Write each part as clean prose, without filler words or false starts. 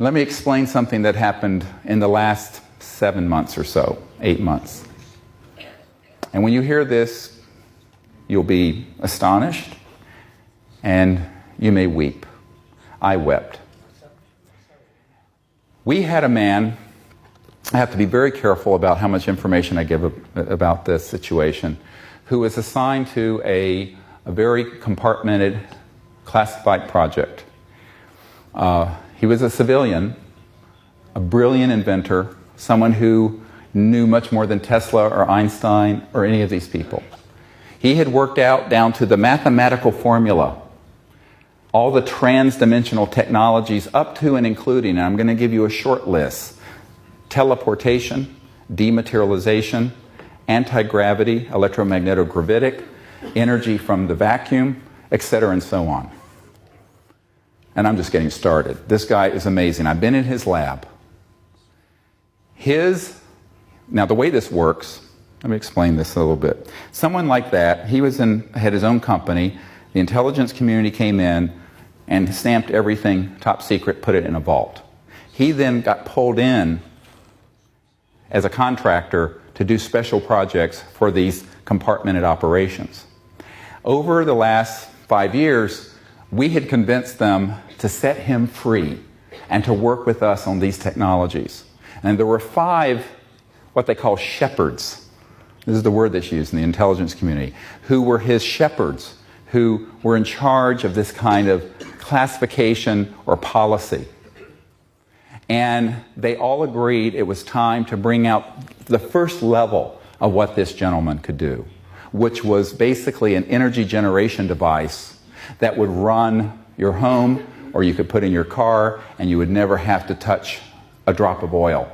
Let me explain something that happened in the last 7 months or so, 8 months. And when you hear this, you'll be astonished and you may weep. I wept. We had a man, I have to be very careful about how much information I give about this situation, who was assigned to a very compartmented, classified project. He was a civilian, a brilliant inventor, someone who knew much more than Tesla or Einstein or any of these people. He had worked out down to the mathematical formula all the trans-dimensional technologies up to and including, and I'm going to give you a short list: teleportation, dematerialization, anti-gravity, electromagnetic-gravitic, energy from the vacuum, etc., and so on. And I'm just getting started. This guy is amazing. I've been in his lab. Now the way this works, let me explain this a little bit. Someone like that, had his own company. The intelligence community came in and stamped everything top secret, put it in a vault. He then got pulled in as a contractor to do special projects for these compartmented operations. Over the last 5 years, we had convinced them to set him free and to work with us on these technologies. And there were 5 what they call shepherds. This is the word that's used in the intelligence community, who were his shepherds, who were in charge of this kind of classification or policy. And they all agreed it was time to bring out the first level of what this gentleman could do, which was basically an energy generation device that would run your home, or you could put in your car, and you would never have to touch a drop of oil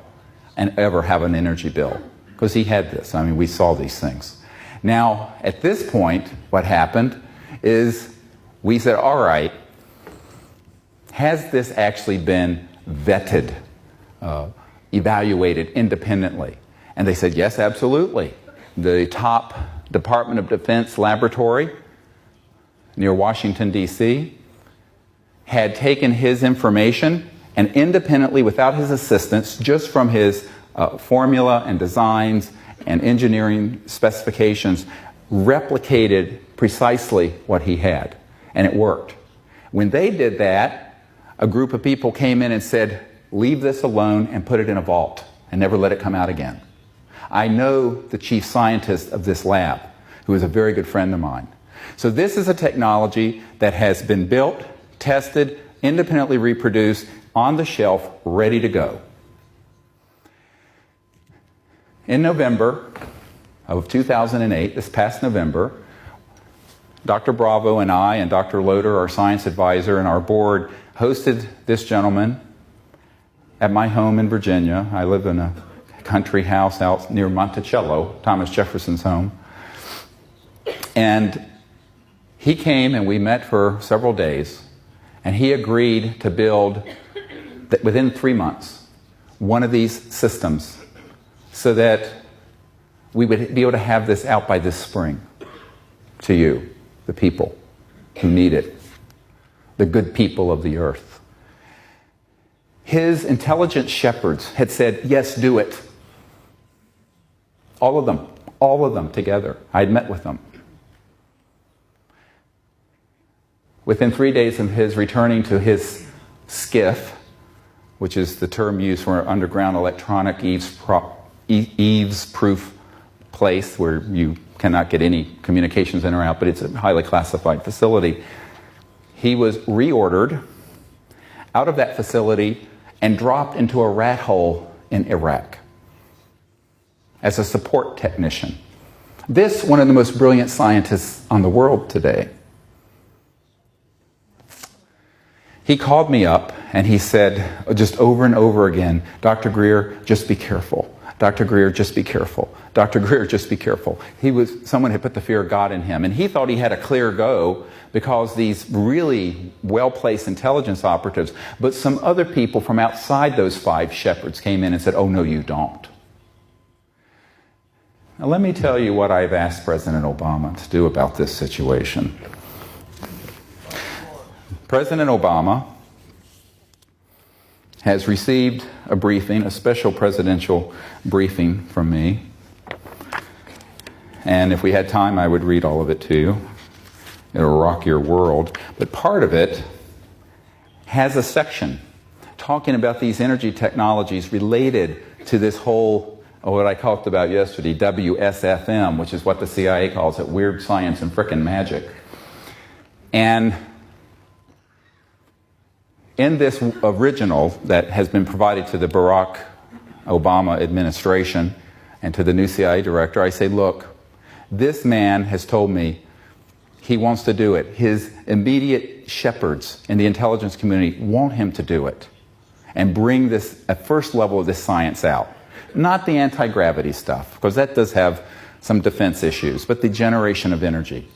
and ever have an energy bill. Because he had this. I mean, we saw these things. Now, at this point, what happened is we said, all right, has this actually been vetted, evaluated independently? And they said, yes, absolutely. The top Department of Defense laboratory near Washington, D.C., had taken his information and independently, without his assistance, just from his formula and designs and engineering specifications, replicated precisely what he had. And it worked. When they did that, a group of people came in and said, leave this alone and put it in a vault and never let it come out again. I know the chief scientist of this lab, who is a very good friend of mine. So this is a technology that has been built, tested, independently reproduced, on the shelf, ready to go. In November of 2008, this past November, Dr. Bravo and I and Dr. Loader, our science advisor, and our board hosted this gentleman at my home in Virginia. I live in a country house out near Monticello, Thomas Jefferson's home. And he came and we met for several days, and he agreed to build, within 3 months, one of these systems so that we would be able to have this out by this spring to you, the people who need it, the good people of the earth. His intelligent shepherds had said, yes, do it. All of them together. I had met with them. Within 3 days of his returning to his skiff, which is the term used for an underground electronic eaves-proof place where you cannot get any communications in or out, but it's a highly classified facility, he was reordered out of that facility and dropped into a rat hole in Iraq as a support technician. This, one of the most brilliant scientists on the world today. He called me up and he said, just over and over again, Dr. Greer, just be careful. Dr. Greer, just be careful. Dr. Greer, just be careful. Someone had put the fear of God in him, and he thought he had a clear go because these really well-placed intelligence operatives, but some other people from outside those 5 shepherds came in and said, oh, no, you don't. Now, let me tell you what I've asked President Obama to do about this situation. President Obama has received a briefing, a special presidential briefing from me. And if we had time, I would read all of it to you. It'll rock your world. But part of it has a section talking about these energy technologies related to this whole, what I talked about yesterday, WSFM, which is what the CIA calls it, weird science and frickin' magic. And in this original that has been provided to the Barack Obama administration and to the new CIA director, I say, look, this man has told me he wants to do it. His immediate shepherds in the intelligence community want him to do it and bring this, at first level of this science out. Not the anti-gravity stuff, because that does have some defense issues, but the generation of energy.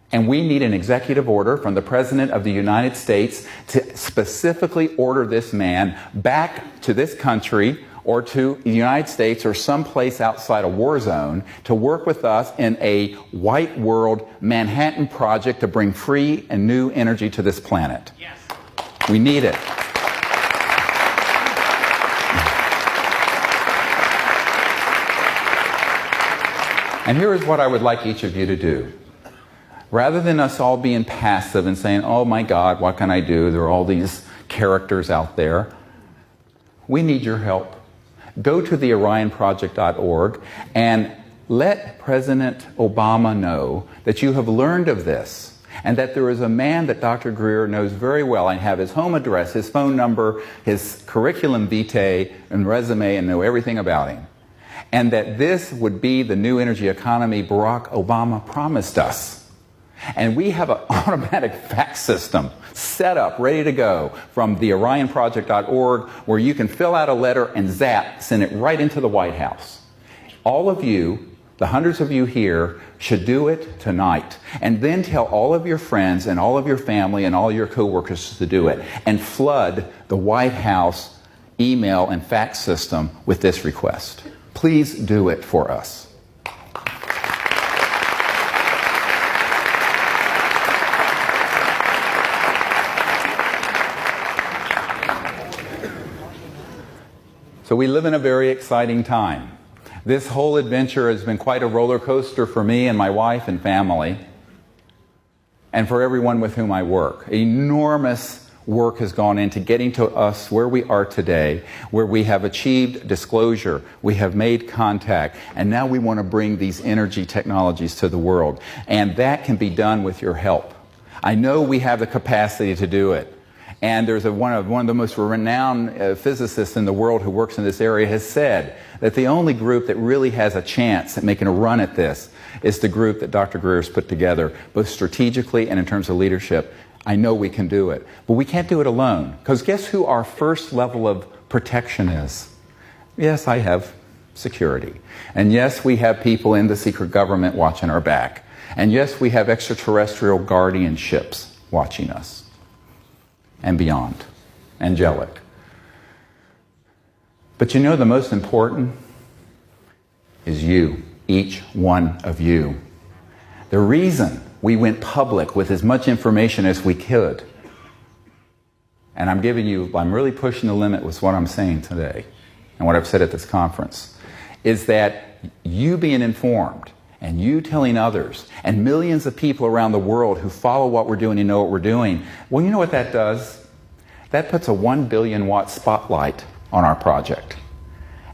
And we need an executive order from the President of the United States to specifically order this man back to this country or to the United States or someplace outside a war zone to work with us in a white world Manhattan project to bring free and new energy to this planet. Yes. We need it. And here is what I would like each of you to do. Rather than us all being passive and saying, oh my God, what can I do? There are all these characters out there. We need your help. Go to the EINSTEIN.org and let President Obama know that you have learned of this and that there is a man that Dr. Greer knows very well. I have his home address, his phone number, his curriculum vitae and resume, and know everything about him. And that this would be the new energy economy Barack Obama promised us. And we have an automatic fax system set up, ready to go from the EINSTEIN.org, where you can fill out a letter and zap, send it right into the White House. All of you, the hundreds of you here, should do it tonight. And then tell all of your friends and all of your family and all your coworkers to do it. And flood the White House email and fax system with this request. Please do it for us. So we live in a very exciting time. This whole adventure has been quite a roller coaster for me and my wife and family, and for everyone with whom I work. Enormous work has gone into getting to us where we are today, where we have achieved disclosure, we have made contact, and now we want to bring these energy technologies to the world. And that can be done with your help. I know we have the capacity to do it. And there's one of the most renowned physicists in the world who works in this area has said that the only group that really has a chance at making a run at this is the group that Dr. Greer has put together, both strategically and in terms of leadership. I know we can do it. But we can't do it alone. Because guess who our first level of protection is? Yes, I have security. And yes, we have people in the secret government watching our back. And yes, we have extraterrestrial guardianships watching us. And beyond. Angelic. But you know the most important is you, each one of you. The reason we went public with as much information as we could, and I'm really pushing the limit with what I'm saying today, and what I've said at this conference, is that you being informed, and you telling others, and millions of people around the world who follow what we're doing and know what we're doing, well, you know what that does? That puts a 1 billion watt spotlight on our project.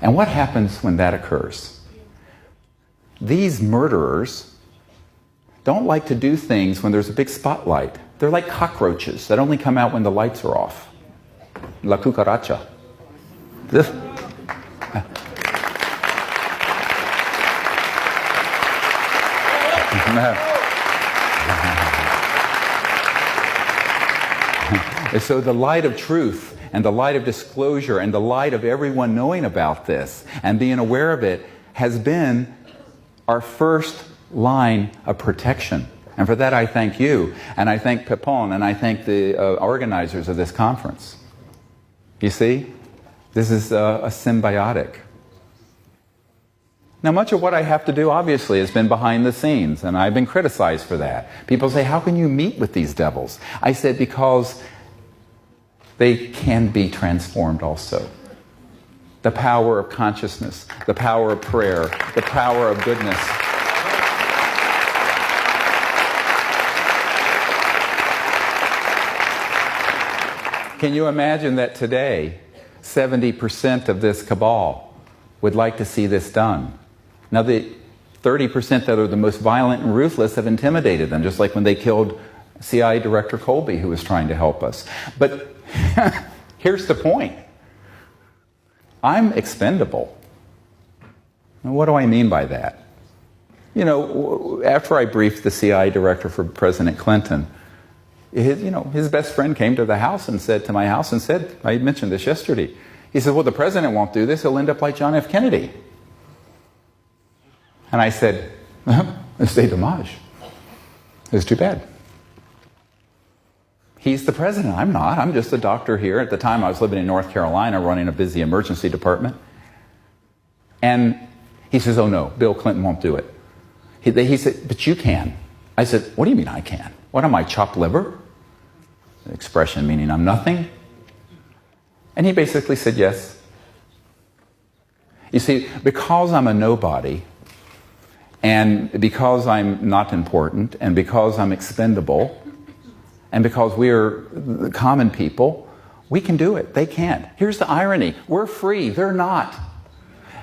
And what happens when that occurs? These murderers don't like to do things when there's a big spotlight. They're like cockroaches that only come out when the lights are off. La cucaracha. So the light of truth and the light of disclosure and the light of everyone knowing about this and being aware of it has been our first line of protection. And for that I thank you, and I thank Pepon, and I thank the organizers of this conference. You see, this is a symbiotic. Now, much of what I have to do, obviously, has been behind the scenes, and I've been criticized for that. People say, how can you meet with these devils? I said, because they can be transformed also. The power of consciousness, the power of prayer, the power of goodness. Can you imagine that today, 70% of this cabal would like to see this done? Now, the 30% that are the most violent and ruthless have intimidated them, just like when they killed CIA Director Colby, who was trying to help us. But here's the point. I'm expendable. And what do I mean by that? You know, after I briefed the CIA director for President Clinton, his best friend came to the house and said, to my house and said, I mentioned this yesterday, he said, well, the president won't do this, he'll end up like John F. Kennedy. And I said, c'est dommage. It's too bad. He's the president. I'm not. I'm just a doctor here. At the time, I was living in North Carolina running a busy emergency department. And he says, oh, no, Bill Clinton won't do it. He said, but you can. I said, what do you mean I can? What am I, chopped liver? The expression meaning I'm nothing. And he basically said yes. You see, because I'm a nobody, and because I'm not important, and because I'm expendable, and because we are the common people, we can do it. They can't. Here's the irony. We're free. They're not.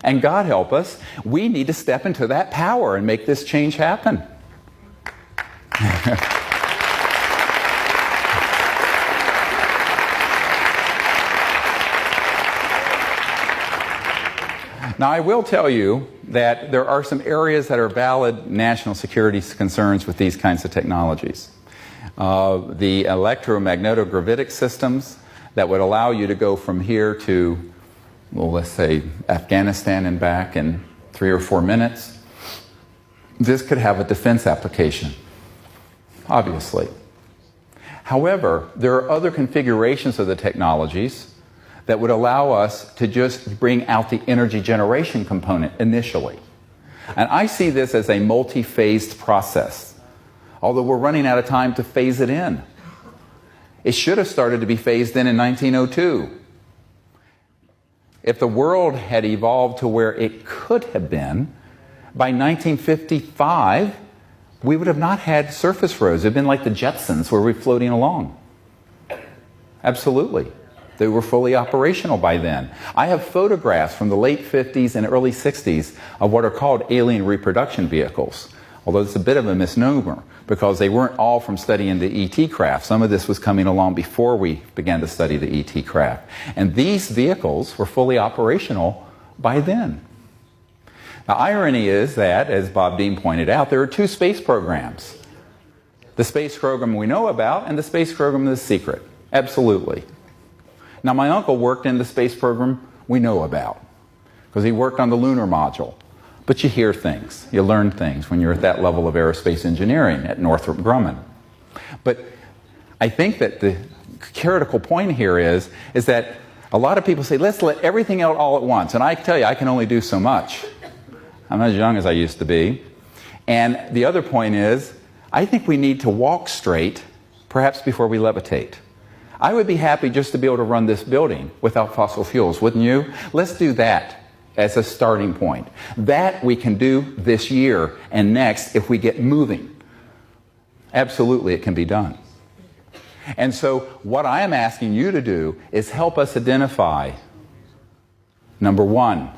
And God help us, we need to step into that power and make this change happen. Now, I will tell you that there are some areas that are valid national security concerns with these kinds of technologies. The electromagnetic systems that would allow you to go from here to, well, let's say Afghanistan and back in 3 or 4 minutes. This could have a defense application, obviously. However, there are other configurations of the technologies that would allow us to just bring out the energy generation component initially. And I see this as a multi-phased process, although we're running out of time to phase it in. It should have started to be phased in 1902. If the world had evolved to where it could have been, by 1955, we would have not had surface roads. It would have been like the Jetsons, where we're floating along. Absolutely. They were fully operational by then. I have photographs from the late 50s and early 60s of what are called alien reproduction vehicles. Although it's a bit of a misnomer, because they weren't all from studying the ET craft. Some of this was coming along before we began to study the ET craft. And these vehicles were fully operational by then. The irony is that, as Bob Dean pointed out, there are 2 space programs. The space program we know about and the space program that's secret. Absolutely. Now, my uncle worked in the space program we know about, because he worked on the lunar module. But you hear things, you learn things when you're at that level of aerospace engineering at Northrop Grumman. But I think that the critical point here is that a lot of people say, let's let everything out all at once. And I tell you, I can only do so much. I'm not as young as I used to be. And the other point is, I think we need to walk straight, perhaps before we levitate. I would be happy just to be able to run this building without fossil fuels, wouldn't you? Let's do that as a starting point. That we can do this year and next if we get moving. Absolutely, it can be done. And so what I am asking you to do is help us identify, number 1,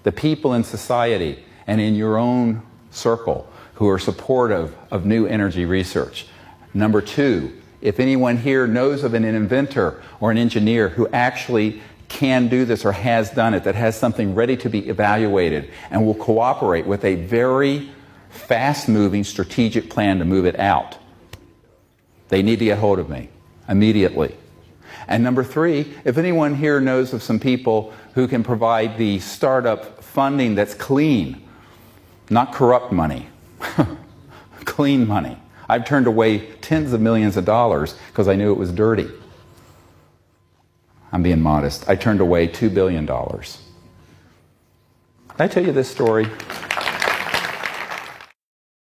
the people in society and in your own circle who are supportive of new energy research. Number 2, if anyone here knows of an inventor or an engineer who actually can do this or has done it, that has something ready to be evaluated and will cooperate with a very fast-moving strategic plan to move it out, they need to get hold of me immediately. And number 3, if anyone here knows of some people who can provide the startup funding that's clean, not corrupt money, clean money. I've turned away tens of millions of dollars because I knew it was dirty. I'm being modest. I turned away $2 billion. Did I tell you this story?